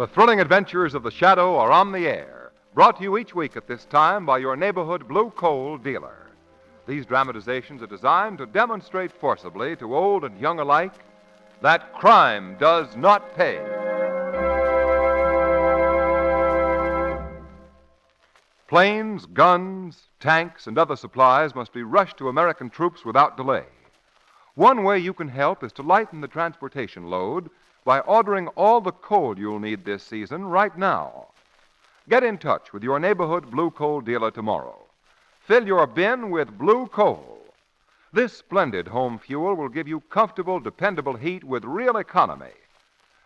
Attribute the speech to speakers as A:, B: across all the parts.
A: The thrilling adventures of the Shadow are on the air, brought to you each week at this time by your neighborhood blue coal dealer. These dramatizations are designed to demonstrate forcibly to old and young alike that crime does not pay. Planes, guns, tanks, and other supplies must be rushed to American troops without delay. One way you can help is to lighten the transportation load by ordering all the coal you'll need this season right now. Get in touch with your neighborhood blue coal dealer tomorrow. Fill your bin with blue coal. This splendid home fuel will give you comfortable, dependable heat with real economy.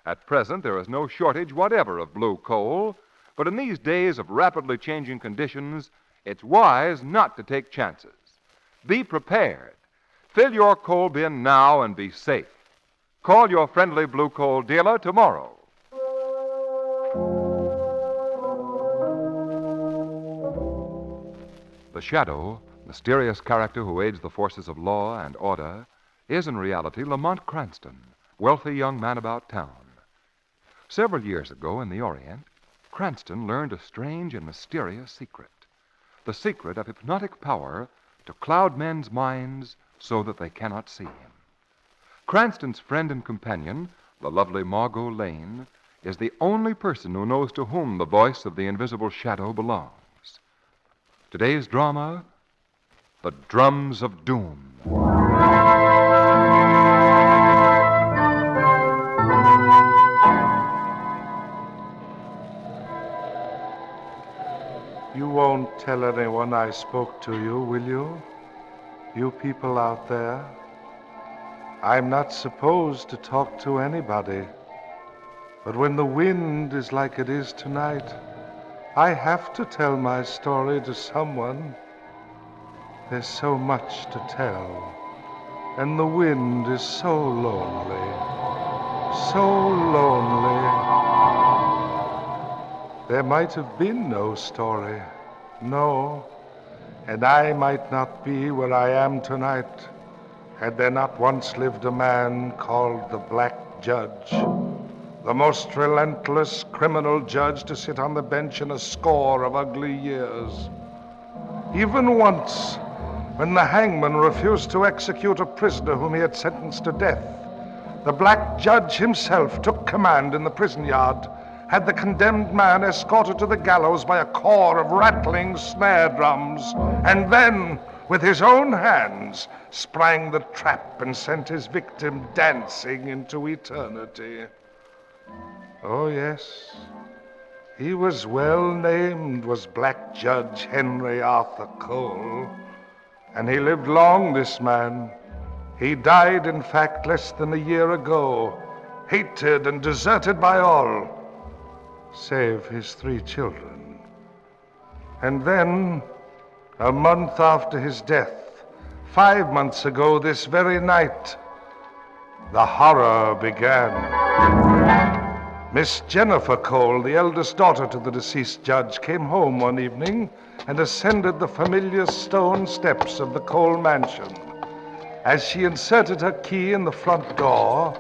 A: At present, there is no shortage whatever of blue coal, but in these days of rapidly changing conditions, it's wise not to take chances. Be prepared. Fill your coal bin now and be safe. Call your friendly blue coal dealer tomorrow. The Shadow, mysterious character who aids the forces of law and order, is in reality Lamont Cranston, wealthy young man about town. Several years ago in the Orient, Cranston learned a strange and mysterious secret. The secret of hypnotic power to cloud men's minds so that they cannot see him. Cranston's friend and companion, the lovely Margot Lane, is the only person who knows to whom the voice of the invisible Shadow belongs. Today's drama, The Drums of Doom.
B: You won't tell anyone I spoke to you, will you? You people out there? I'm not supposed to talk to anybody. But when the wind is like it is tonight, I have to tell my story to someone. There's so much to tell, and the wind is so lonely, so lonely. There might have been no story, no, and I might not be where I am tonight had there not once lived a man called the Black Judge, the most relentless criminal judge to sit on the bench in a score of ugly years. Even once, when the hangman refused to execute a prisoner whom he had sentenced to death, the Black Judge himself took command in the prison yard, had the condemned man escorted to the gallows by a corps of rattling snare drums, and then, with his own hands, sprang the trap and sent his victim dancing into eternity. Oh, yes, he was well named, was Black Judge Henry Arthur Cole, and he lived long, this man. He died, in fact, less than a year ago, hated and deserted by all, save his 3 children. And then, a month after his death, 5 months ago this very night, the horror began. Miss Jennifer Cole, the eldest daughter to the deceased judge, came home one evening and ascended the familiar stone steps of the Cole mansion. As she inserted her key in the front door,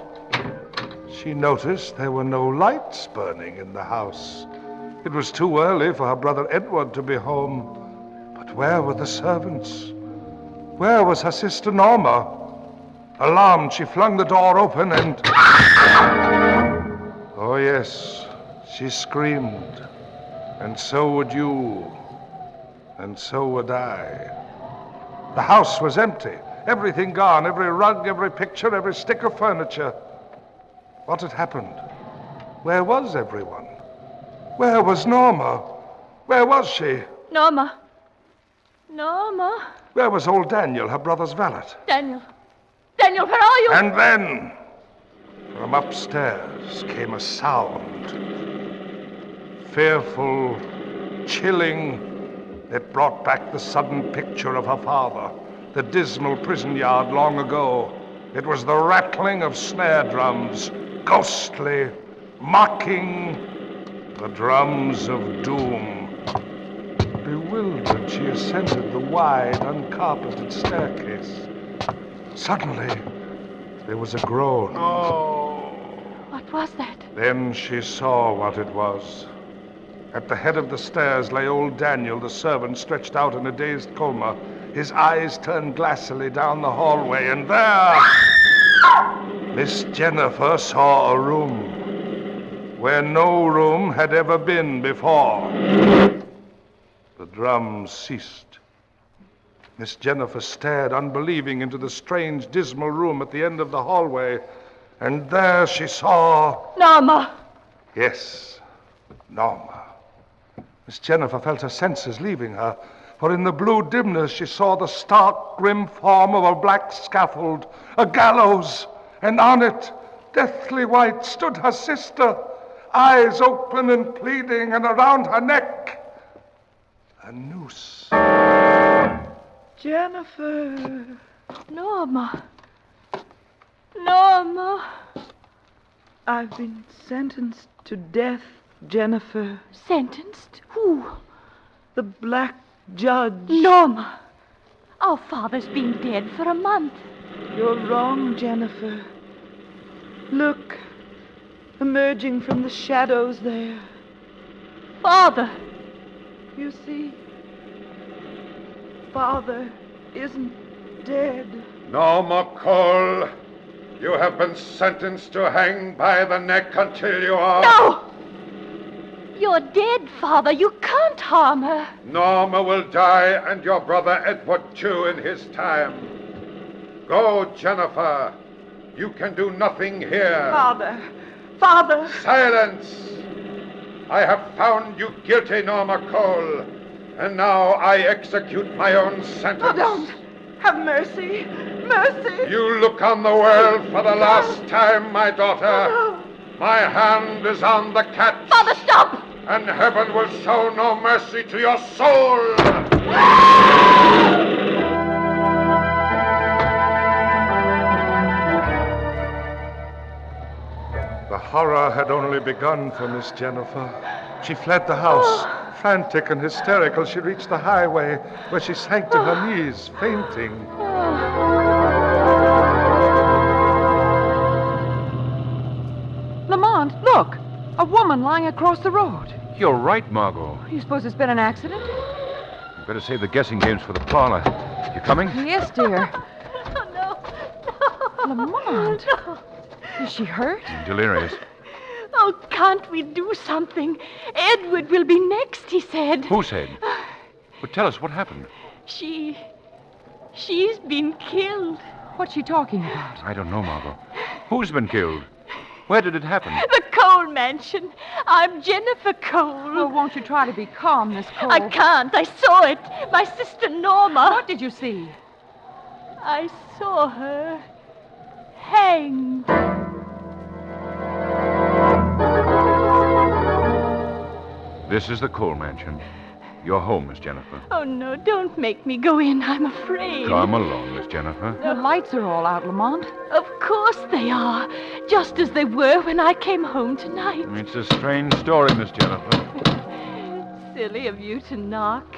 B: she noticed there were no lights burning in the house. It was too early for her brother Edward to be home. But where were the servants? Where was her sister Norma? Alarmed, she flung the door open and... Oh, yes, she screamed. And so would you. And so would I. The house was empty. Everything gone. Every rug, every picture, every stick of furniture. What had happened? Where was everyone? Where was Norma? Where was she?
C: Norma. Norma.
B: Where was old Daniel, her brother's valet?
C: Daniel. Daniel, where are you?
B: And then, from upstairs came a sound. Fearful, chilling, that brought back the sudden picture of her father, the dismal prison yard long ago. It was the rattling of snare drums, ghostly, mocking, the drums of doom. Bewildered, she ascended the wide, uncarpeted staircase. Suddenly, there was a groan.
C: What? What was that?
B: Then she saw what it was. At the head of the stairs lay old Daniel, the servant, stretched out in a dazed coma. His eyes turned glassily down the hallway, and there, Miss Jennifer saw a room where no room had ever been before. The drums ceased. Miss Jennifer stared unbelieving into the strange, dismal room at the end of the hallway, and there she saw...
C: Norma!
B: Yes, Norma. Miss Jennifer felt her senses leaving her, for in the blue dimness she saw the stark, grim form of a black scaffold, a gallows, and on it, deathly white, stood her sister, eyes open and pleading, and around her neck, a noose.
D: Jennifer.
C: Norma. Norma.
D: I've been sentenced to death, Jennifer.
C: Sentenced? Who?
D: The black judge.
C: Norma. Our father's been dead for a month.
D: You're wrong, Jennifer. Look, emerging from the shadows there.
C: Father.
D: You see, Father isn't dead.
E: Norma Cole, you have been sentenced to hang by the neck until you are...
C: No! You're dead, Father. You can't harm her.
E: Norma will die, and your brother Edward, too, in his time. Go, Jennifer. You can do nothing here.
D: Father! Father!
E: Silence! I have found you guilty, Norma Cole, and now I execute my own sentence.
D: Oh, don't! Have mercy! Mercy!
E: You look on the world for the last time, my daughter.
D: Oh,
E: My hand is on the catch.
C: Father, stop!
E: And heaven will show no mercy to your soul.
B: The horror had only begun for Miss Jennifer. She fled the house. Frantic and hysterical, she reached the highway, where she sank to her knees, fainting.
F: Lamont, look! A woman lying across the road.
A: You're right, Margot.
F: You suppose it's been an accident?
A: You better save the guessing games for the parlor. You coming?
F: Yes, dear.
C: Oh, no.
F: Lamont.
C: No.
F: Is she hurt?
A: Delirious.
C: Oh, can't we do something? Edward will be next, he said.
A: Who said? But tell us what happened.
C: She's been killed.
F: What's she talking about?
A: I don't know, Margot. Who's been killed? Where did it happen?
C: The Cole mansion. I'm Jennifer Cole.
F: Well, won't you try to be calm, Miss Cole?
C: I can't. I saw it. My sister Norma.
F: What did you see?
C: I saw her hanged.
A: This is the Cole Mansion. Your home, Miss Jennifer.
C: Oh, no, don't make me go in. I'm afraid.
A: Come along, Miss Jennifer.
F: The lights are all out, Lamont.
C: Of course they are. Just as they were when I came home tonight.
A: It's a strange story, Miss Jennifer.
C: Silly of you to knock.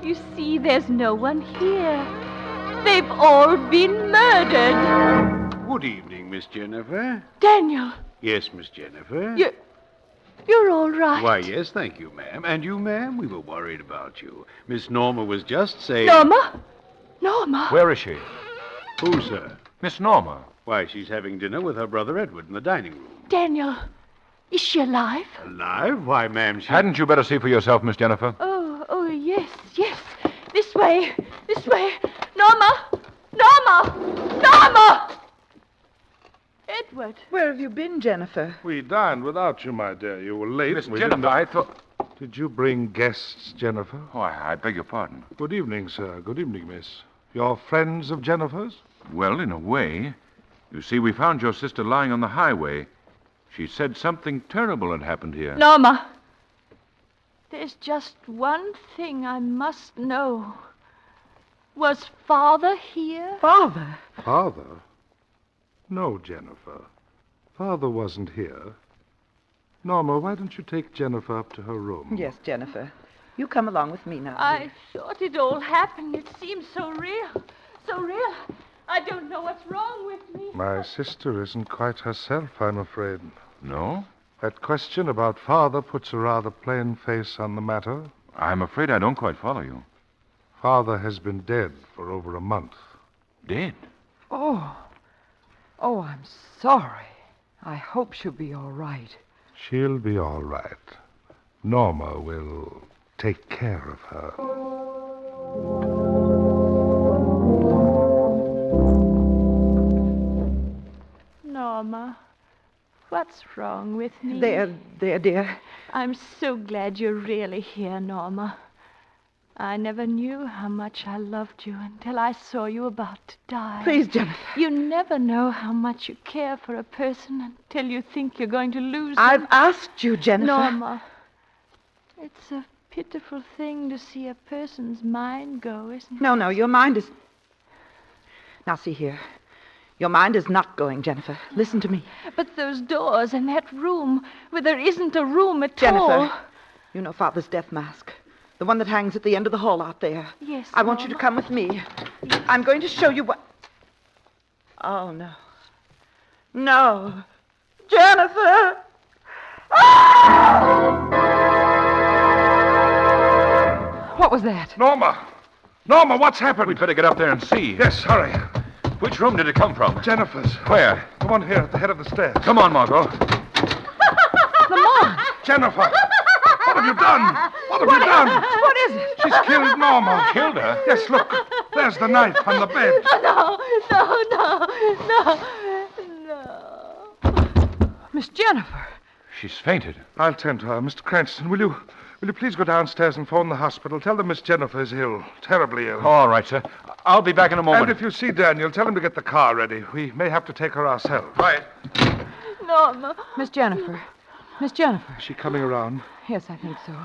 C: You see, there's no one here. They've all been murdered.
G: Good evening, Miss Jennifer.
C: Daniel,
G: Yes, Miss Jennifer.
C: you're all right.
G: Why, yes, thank you, ma'am. And you, ma'am? We were worried about you. Miss Norma was just saying...
C: Norma? Norma?
A: Where is she?
G: Who, sir?
A: Miss Norma.
G: Why, she's having dinner with her brother Edward in the dining room.
C: Daniel, is she alive?
G: Alive? Why, ma'am, she...
A: Hadn't you better see for yourself, Miss Jennifer?
C: Oh, yes. This way. Norma! Edward.
D: where have you been, Jennifer?
B: We dined without you, my dear. You were late.
A: Miss
B: We
A: Jennifer,
B: didn't-
A: I thought...
B: Did you bring guests, Jennifer?
A: Oh, I beg your pardon.
B: Good evening, sir. Good evening, miss. You're friends of Jennifer's?
A: Well, in a way. You see, we found your sister lying on the highway. She said something terrible had happened here.
C: Norma, there's just one thing I must know. Was Father here?
D: Father?
B: Father? No, Jennifer. Father wasn't here. Norma, why don't you take Jennifer up to her room?
D: Yes, Jennifer. You come along with me now.
C: I thought it all happened. It seemed so real. So real. I don't know what's wrong with me.
B: My sister isn't quite herself, I'm afraid.
A: No?
B: That question about Father puts a rather plain face on the matter.
A: I'm afraid I don't quite follow you.
B: Father has been dead for over a month.
A: Dead?
F: Oh. Oh, I'm sorry. I hope she'll be all right.
B: She'll be all right. Norma will take care of her.
C: Norma, what's wrong with me?
D: There, dear.
C: I'm so glad you're really here, Norma. I never knew how much I loved you until I saw you about to die.
D: Please, Jennifer.
C: You never know how much you care for a person until you think you're going to lose them.
D: I've asked you, Jennifer.
C: Norma, it's a pitiful thing to see a person's mind go, isn't it?
D: No, your mind is... Now, see here. Your mind is not going, Jennifer. Listen to me.
C: But those doors in that room where there isn't a room at
D: Jennifer,
C: all.
D: you know Father's death mask. The one that hangs at the end of the hall out there.
C: Yes,
D: I want you to
C: Norma.
D: come with me. I'm going to show you what... Oh, no. No. Jennifer!
F: What was that?
B: Norma! Norma, what's happened?
A: We'd better get up there and see.
B: Yes, hurry.
A: Which room did it come from?
B: Jennifer's.
A: Where?
B: The one here at the head of the stairs.
A: Come on, Margot.
F: Lamont!
B: Jennifer! What have you done? What have you done?
F: What is it?
B: She's killed Norma.
A: Killed her?
B: Yes, look. There's the knife on the bed.
C: No.
F: Miss Jennifer.
A: She's fainted.
B: I'll tend to her. Mr. Cranston, will you please go downstairs and phone the hospital? Tell them Miss Jennifer is ill. Terribly ill.
A: All right, sir. I'll be back in a moment.
B: And if you see Daniel, tell him to get the car ready. We may have to take her ourselves.
A: Right.
C: Norma.
F: Miss Jennifer. Miss Jennifer.
B: Is she coming around?
F: Yes, I think so.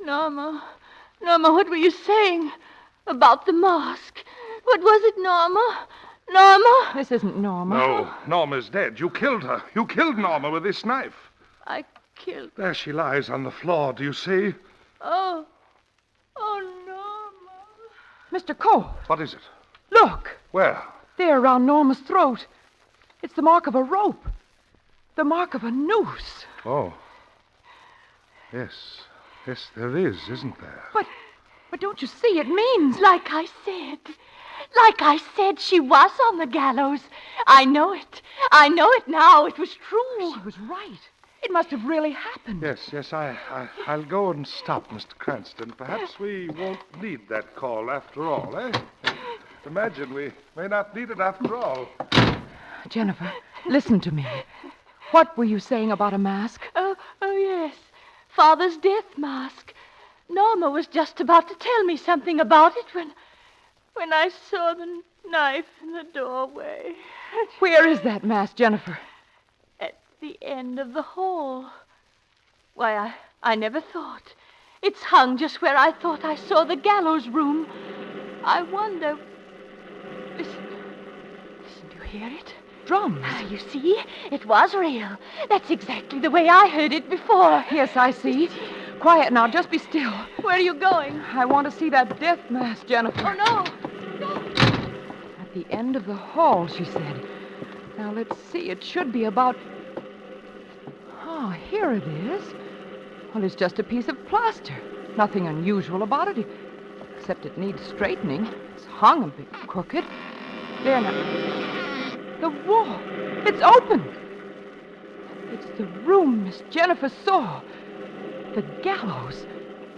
C: Norma, what were you saying about the mask? What was it, Norma? Norma?
F: This isn't Norma.
B: No, Norma's dead. You killed her. You killed Norma with this knife.
C: I killed...
B: There she lies on the floor. Do you see?
C: Oh, Norma.
F: Mr. Cole,
B: What is it?
F: look.
B: Where?
F: There around Norma's throat. It's the mark of a rope. The mark of a noose.
B: Oh. Yes. Yes, there is, isn't there?
F: But don't you see? It means...
C: Like I said, she was on the gallows. I know it now. It was true.
F: She was right. It must have really happened.
B: Yes, I'll go and stop Mr. Cranston. Perhaps we won't need that call after all, eh? Imagine we may not need it after all.
F: Jennifer, listen to me. What were you saying about a mask?
C: Oh, yes. Father's death mask. Norma was just about to tell me something about it when I saw the knife in the doorway.
F: Where is that mask, Jennifer?
C: At the end of the hall. Why, I never thought. It's hung just where I thought I saw the gallows room. I wonder... Listen, do you hear it?
F: Drums.
C: You see? It was real. That's exactly the way I heard it before.
F: Yes, I see. Quiet now. Just be still.
C: Where are you going?
F: I want to see that death mask, Jennifer.
C: Oh, no.
F: At the end of the hall, she said. Now, let's see. It should be about... Oh, here it is. Well, it's just a piece of plaster. Nothing unusual about it, except it needs straightening. It's hung a bit crooked. There now. The wall. It's open. It's the room Miss Jennifer saw. The gallows.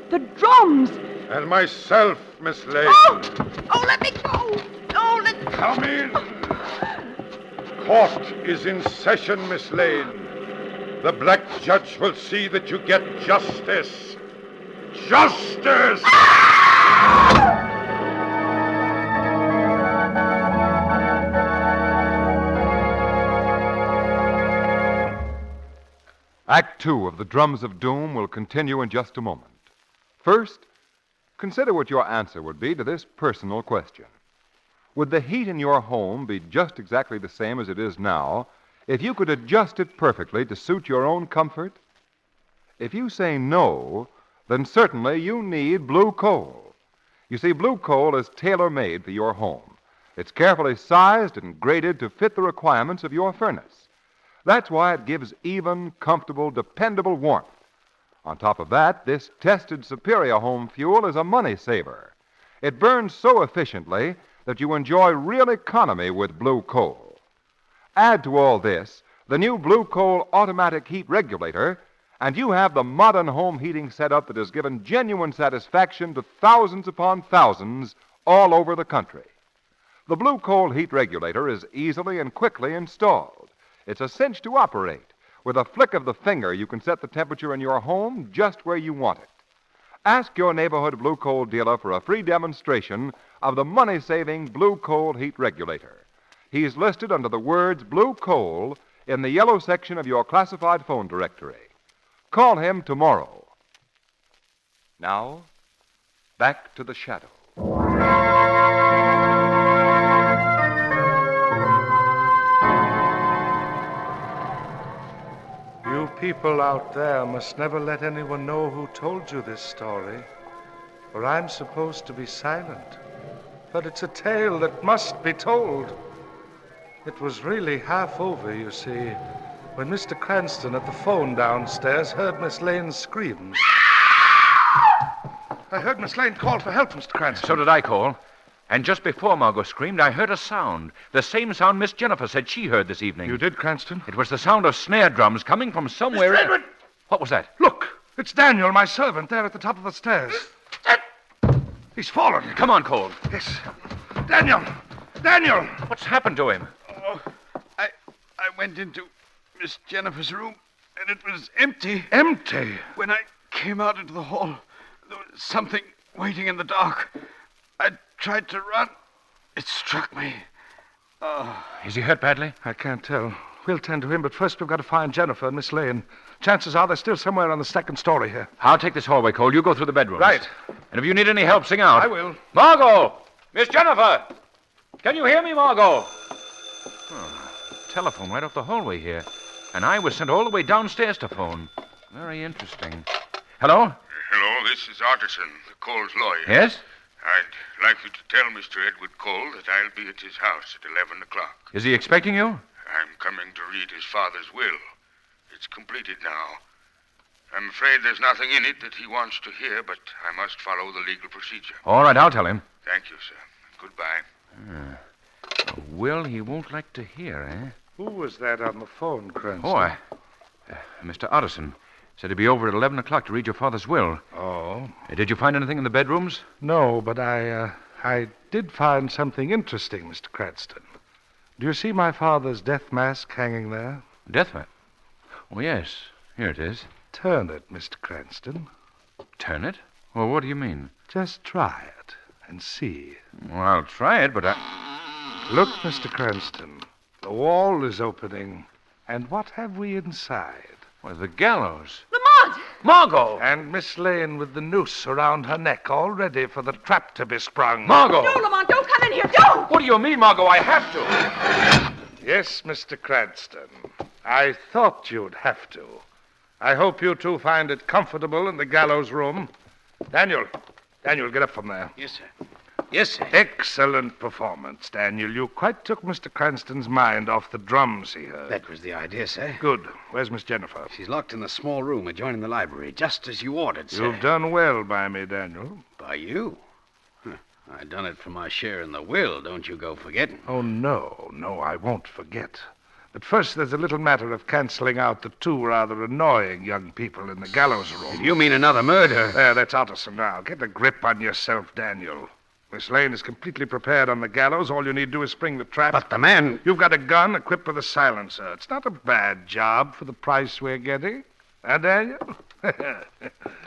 F: The drums.
E: And myself, Miss Lane.
D: Oh, let me go. Oh, let me...
E: Come in. Court is in session, Miss Lane. The black judge will see that you get justice. Justice!
A: Act 2 of The Drums of Doom will continue in just a moment. First, consider what your answer would be to this personal question. Would the heat in your home be just exactly the same as it is now if you could adjust it perfectly to suit your own comfort? If you say no, then certainly you need blue coal. You see, blue coal is tailor-made for your home. It's carefully sized and graded to fit the requirements of your furnace. That's why it gives even, comfortable, dependable warmth. On top of that, this tested superior home fuel is a money saver. It burns so efficiently that you enjoy real economy with blue coal. Add to all this the new blue coal automatic heat regulator, and you have the modern home heating setup that has given genuine satisfaction to thousands upon thousands all over the country. The blue coal heat regulator is easily and quickly installed. It's a cinch to operate. With a flick of the finger, you can set the temperature in your home just where you want it. Ask your neighborhood blue coal dealer for a free demonstration of the money-saving blue coal heat regulator. He's listed under the words blue coal in the yellow section of your classified phone directory. Call him tomorrow. Now, back to the shadow.
B: You people out there must never let anyone know who told you this story, for I'm supposed to be silent. But it's a tale that must be told. It was really half over, you see, when Mr. Cranston at the phone downstairs heard Miss Lane's screams. I heard Miss Lane call for help, Mr. Cranston.
G: So did I call. And just before Margot screamed, I heard a sound. The same sound Miss Jennifer said she heard this evening.
B: You did, Cranston?
G: It was the sound of snare drums coming from somewhere...
B: Miss Edward!
G: What was that?
B: Look, it's Daniel, my servant, there at the top of the stairs. He's fallen.
G: Come on, Cole.
B: Yes. Daniel! Daniel!
G: What's happened to him?
H: Oh, I went into Miss Jennifer's room, and it was empty.
B: Empty?
H: When I came out into the hall, there was something waiting in the dark. I tried to run. It struck me. Oh.
G: Is he hurt badly?
B: I can't tell. We'll tend to him, but first we've got to find Jennifer and Miss Lane. Chances are they're still somewhere on the second story here.
G: I'll take this hallway, Cole. You go through the bedrooms.
B: Right.
G: And if you need any help, sing out.
B: I will.
G: Margot! Miss Jennifer! Can you hear me, Margot? Oh, telephone right off the hallway here. And I was sent all the way downstairs to phone. Very interesting. Hello?
I: Hello, this is Otterson, the Cole's lawyer.
G: Yes?
I: I'd like you to tell Mr. Edward Cole that I'll be at his house at 11 o'clock.
G: Is he expecting you?
I: I'm coming to read his father's will. It's completed now. I'm afraid there's nothing in it that he wants to hear, but I must follow the legal procedure.
G: All right, I'll tell him.
I: Thank you, sir. Goodbye.
G: A will he won't like to hear, eh?
B: Who was that on the phone, Cranston?
G: Oh, Mr. Otterson said he'd be over at 11 o'clock to read your father's will.
B: Oh.
G: Did you find anything in the bedrooms?
B: No, but I did find something interesting, Mr. Cranston. Do you see my father's death mask hanging there?
G: Death mask? Oh, yes. Here it is.
B: Turn it, Mr. Cranston.
G: Turn it? Well, what do you mean?
B: Just try it and see.
G: Well, I'll try it, but
B: Look, Mr. Cranston. The wall is opening. And what have we inside?
G: Well, the gallows.
C: Lamont!
G: Margot!
B: And Miss Lane with the noose around her neck, all ready for the trap to be sprung.
G: Margot!
C: No, Lamont, don't come in here. Don't!
G: What do you mean, Margot? I have to.
B: Yes, Mr. Cranston. I thought you'd have to. I hope you two find it comfortable in the gallows room. Daniel, get up from there.
H: Yes, sir. Yes, sir.
B: Excellent performance, Daniel. You quite took Mr. Cranston's mind off the drums he heard.
H: That was the idea, sir.
B: Good. Where's Miss Jennifer?
H: She's locked in the small room adjoining the library, just as you ordered, sir.
B: You've done well by me, Daniel.
H: By you? I done it for my share in the will, don't you go forgetting.
B: Oh, no, I won't forget. But first, there's a little matter of canceling out the two rather annoying young people in the gallows room.
H: You mean another murder?
B: There, that's Otterson now. Get a grip on yourself, Daniel. Miss Lane is completely prepared on the gallows. All you need to do is spring the trap.
H: But the man...
B: You've got a gun equipped with a silencer. It's not a bad job for the price we're getting. Daniel?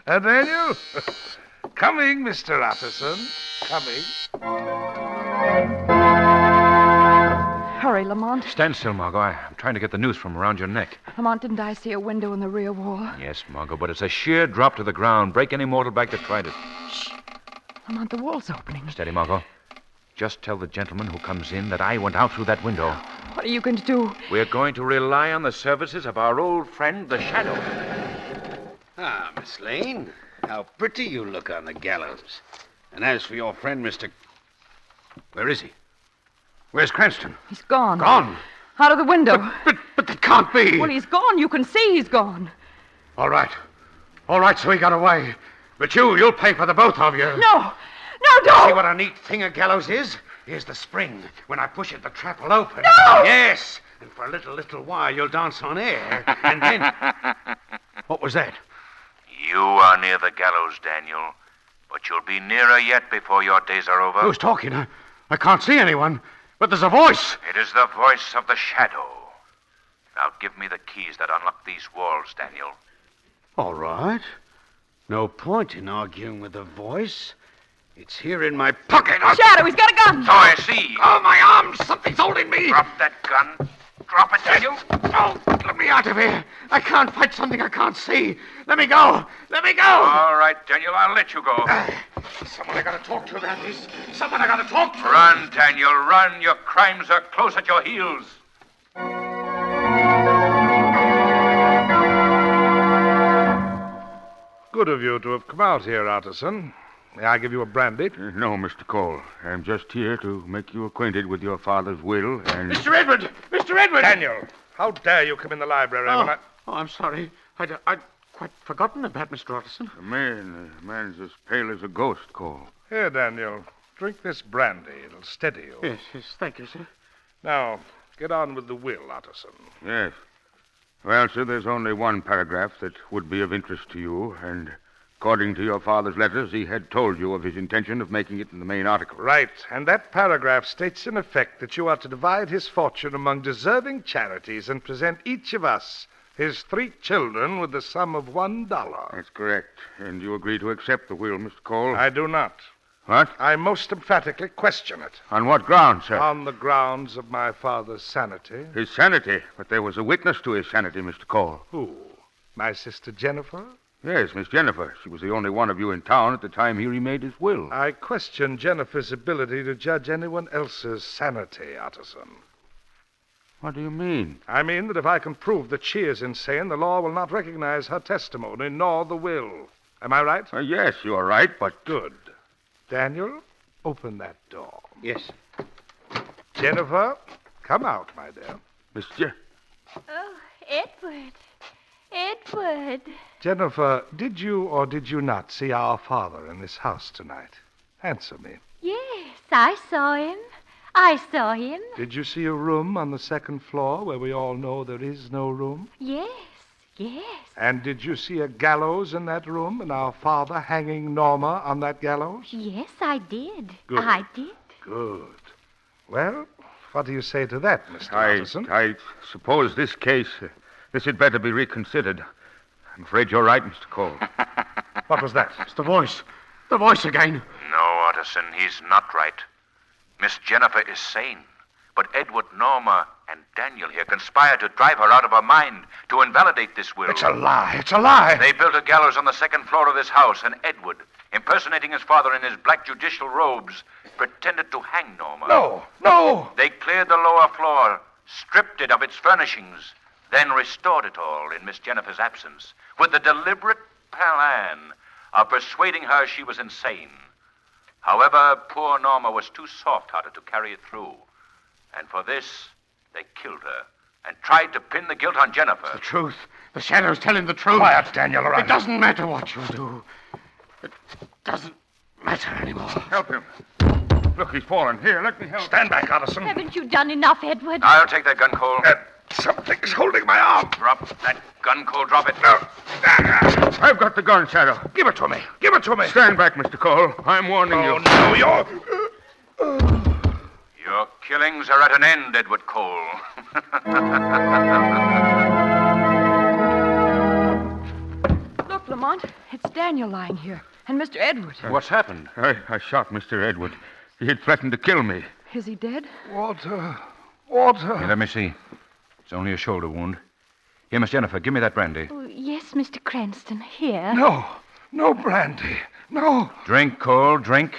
B: Daniel? Coming, Mr. Otterson. Coming.
F: Hurry, Lamont.
G: Stand still, Margot. I'm trying to get the noose from around your neck.
F: Lamont, didn't I see a window in the rear wall?
G: Yes, Margot, but it's a sheer drop to the ground. Break any mortal back that tried it.
F: Shh. Lamont, the wall's opening.
G: Steady, Margot. Just tell the gentleman who comes in that I went out through that window.
F: What are you going to do?
G: We're going to rely on the services of our old friend, the Shadow.
H: Ah, Miss Lane, how pretty you look on the gallows. And as for your friend, Mr... Where is he? Where's Cranston?
F: He's gone.
H: Gone?
F: Out of the window.
H: But that can't be.
F: Well, he's gone. You can see he's gone.
H: All right. All right, so he got away. But you'll pay for the both of you.
F: No. No, don't.
H: See what a neat thing a gallows is? Here's the spring. When I push it, the trap will open.
F: No!
H: Yes. And for a little while, you'll dance on air. And then... What was that?
G: You are near the gallows, Daniel. But you'll be nearer yet before your days are over.
H: Who's talking? I can't see anyone. But there's a voice.
G: It is the voice of the shadow. Now give me the keys that unlock these walls, Daniel.
H: All right. No point in arguing with the voice. It's here in my pocket.
F: Shadow, he's got a gun.
G: So I see.
H: Oh, my arms! Something's holding me.
G: Drop that gun. Drop it, Daniel.
H: Oh, let me out of here. I can't fight something I can't see. Let me go. Let me go.
G: All right, Daniel, I'll let you go.
H: Someone I gotta talk to, that is. Someone I gotta talk to.
G: Run, Daniel, run. Your crimes are close at your heels.
B: Good of you to have come out here, Utterson. May I give you a brandy?
I: No, Mr. Cole. I'm just here to make you acquainted with your father's will and...
H: Mr. Edward! Mr. Edward!
B: Daniel, how dare you come in the library when I...
H: Oh, I'm sorry. I'd quite forgotten about Mr. Utterson.
I: The man's as pale as a ghost, Cole.
B: Here, Daniel, drink this brandy. It'll steady you.
H: Yes, thank you, sir.
B: Now, get on with the will, Utterson.
I: Yes. Well, sir, there's only one paragraph that would be of interest to you, and according to your father's letters, he had told you of his intention of making it in the main article.
B: Right, and that paragraph states in effect that you are to divide his fortune among deserving charities and present each of us, his 3 children, with the sum of $1.
I: That's correct. And you agree to accept the will, Mr. Cole?
B: I do not.
I: What?
B: I most emphatically question it.
I: On what grounds, sir?
B: On the grounds of my father's sanity.
I: His sanity. But there was a witness to his sanity, Mr. Cole.
B: Who? My sister Jennifer?
I: Yes, Miss Jennifer. She was the only one of you in town at the time he remade his will.
B: I question Jennifer's ability to judge anyone else's sanity, Utterson.
I: What do you mean?
B: I mean that if I can prove that she is insane, the law will not recognize her testimony, nor the will. Am I right?
I: Yes, you are right, but...
B: Good. Daniel, open that door.
H: Yes.
B: Jennifer, come out, my dear.
I: Miss
C: Oh, Edward. Edward.
B: Jennifer, did you or did you not see our father in this house tonight? Answer me.
C: Yes, I saw him. I saw him.
B: Did you see a room on the 2nd floor where we all know there is no room?
C: Yes, yes.
B: And did you see a gallows in that room and our father hanging Norma on that gallows?
C: Yes, I did.
B: Good.
C: I did.
B: Good. Well, what do you say to that, Mr. Utterson?
I: I suppose this case, this had better be reconsidered. I'm afraid you're right, Mr. Cole.
B: What was that?
H: It's the voice. The voice again.
G: No, Utterson, he's not right. Miss Jennifer is sane. But Edward, Norma, and Daniel here conspired to drive her out of her mind, to invalidate this will.
B: It's a lie. It's a lie.
G: They built a gallows on the 2nd floor of this house, and Edward, impersonating his father in his black judicial robes, pretended to hang Norma.
B: No.
G: They cleared the lower floor, stripped it of its furnishings, then restored it all in Miss Jennifer's absence, with the deliberate plan of persuading her she was insane. However, poor Norma was too soft-hearted to carry it through. And for this, they killed her and tried to pin the guilt on Jennifer.
H: The truth. The shadow's telling the truth.
B: Quiet, Daniel.
H: It doesn't matter what you do. It doesn't matter anymore.
I: Help him. Look, he's fallen. Here, let me help.
B: Stand back, Utterson.
C: Haven't you done enough, Edward?
G: I'll take that gun, Cole.
B: Something's holding my arm.
G: Drop that gun, Cole. Drop it.
B: No.
I: I've got the gun, Shadow.
B: Give it to me. Give it to me.
I: Stand back, Mr. Cole. I'm warning you.
B: Oh, no, you're...
G: Your killings are at an end, Edward Cole.
F: Look, Lamont, it's Daniel lying here, and Mr. Edward.
G: What's happened?
I: I shot Mr. Edward. He had threatened to kill me.
F: Is he dead?
B: Water.
G: Here, let me see. It's only a shoulder wound. Here, Miss Jennifer, give me that brandy.
C: Oh, yes, Mr. Cranston, here.
B: No brandy. No.
G: Drink, Cole, drink.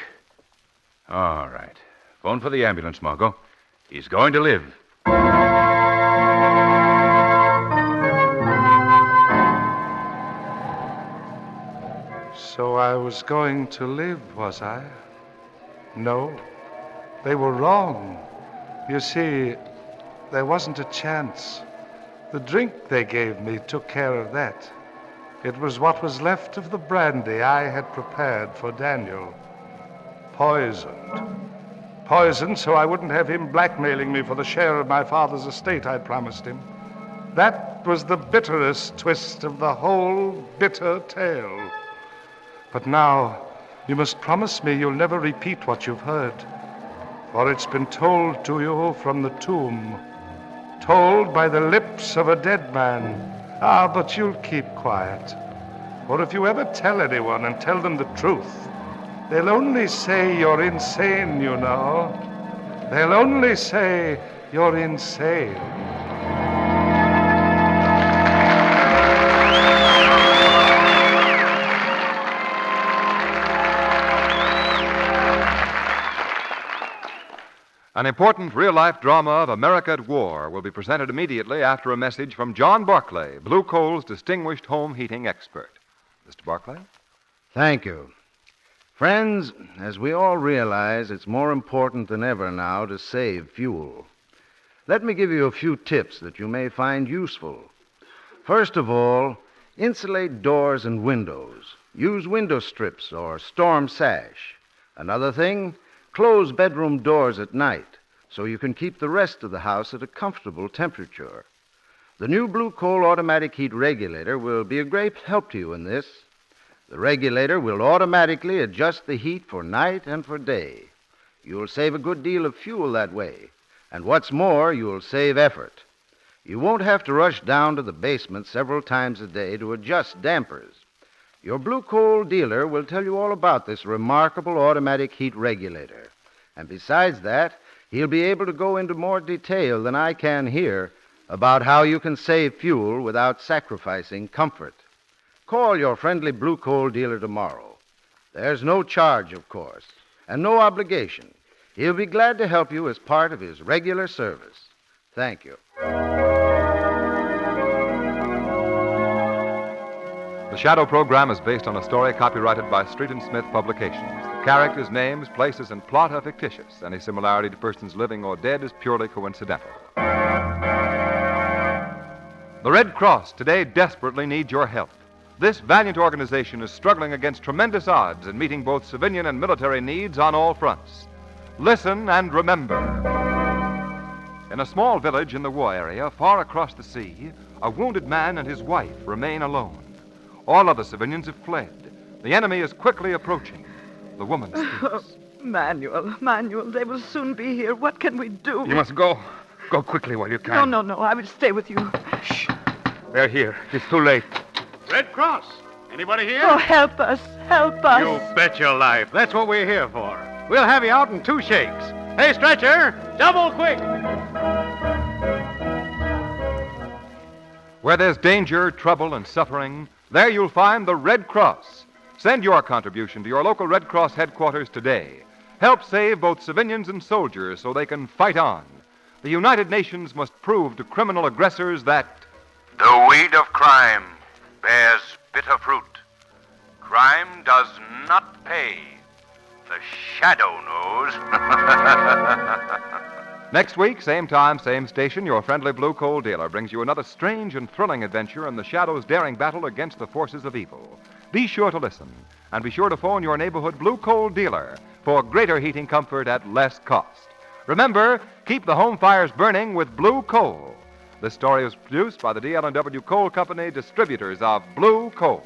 G: All right. Phone for the ambulance, Margot. He's going to live.
B: So I was going to live, was I? No, they were wrong. You see, there wasn't a chance. The drink they gave me took care of that. It was what was left of the brandy I had prepared for Daniel. Poisoned. Poisoned so I wouldn't have him blackmailing me for the share of my father's estate I'd promised him. That was the bitterest twist of the whole bitter tale. But now, you must promise me you'll never repeat what you've heard. For it's been told to you from the tomb. Told by the lips of a dead man. Ah, but you'll keep quiet. For if you ever tell anyone and tell them the truth, they'll only say you're insane, you know. They'll only say you're insane.
A: An important real-life drama of America at War will be presented immediately after a message from John Barclay, Blue Coal's distinguished home heating expert. Mr. Barclay?
J: Thank you. Friends, as we all realize, it's more important than ever now to save fuel. Let me give you a few tips that you may find useful. First of all, insulate doors and windows. Use window strips or storm sash. Another thing, close bedroom doors at night so you can keep the rest of the house at a comfortable temperature. The new Blue Coal automatic heat regulator will be a great help to you in this. The regulator will automatically adjust the heat for night and for day. You'll save a good deal of fuel that way. And what's more, you'll save effort. You won't have to rush down to the basement several times a day to adjust dampers. Your Blue Coal dealer will tell you all about this remarkable automatic heat regulator. And besides that, he'll be able to go into more detail than I can here about how you can save fuel without sacrificing comfort. Call your friendly Blue Coal dealer tomorrow. There's no charge, of course, and no obligation. He'll be glad to help you as part of his regular service. Thank you.
A: The Shadow program is based on a story copyrighted by Street and Smith Publications. The characters, names, places, and plot are fictitious. Any similarity to persons living or dead is purely coincidental. The Red Cross today desperately needs your help. This valiant organization is struggling against tremendous odds in meeting both civilian and military needs on all fronts. Listen and remember. In a small village in the war area, far across the sea, a wounded man and his wife remain alone. All other civilians have fled. The enemy is quickly approaching. The woman speaks.
D: Manuel, they will soon be here. What can we do?
H: You must go. Go quickly while you can.
D: No. I will stay with you.
H: Shh. They're here. It's too late.
K: Red Cross. Anybody here?
D: Oh, help us. Help us.
K: You bet your life. That's what we're here for. We'll have you out in 2 shakes. Hey, stretcher, double quick.
A: Where there's danger, trouble, and suffering, there you'll find the Red Cross. Send your contribution to your local Red Cross headquarters today. Help save both civilians and soldiers so they can fight on. The United Nations must prove to criminal aggressors that
G: The weed of crime bears bitter fruit. Crime does not pay. The shadow knows.
A: Next week, same time, same station, your friendly Blue Coal dealer brings you another strange and thrilling adventure in the Shadow's daring battle against the forces of evil. Be sure to listen, and be sure to phone your neighborhood Blue Coal dealer for greater heating comfort at less cost. Remember, keep the home fires burning with Blue Coal. This story was produced by the DL&W Coal Company, distributors of Blue Coal.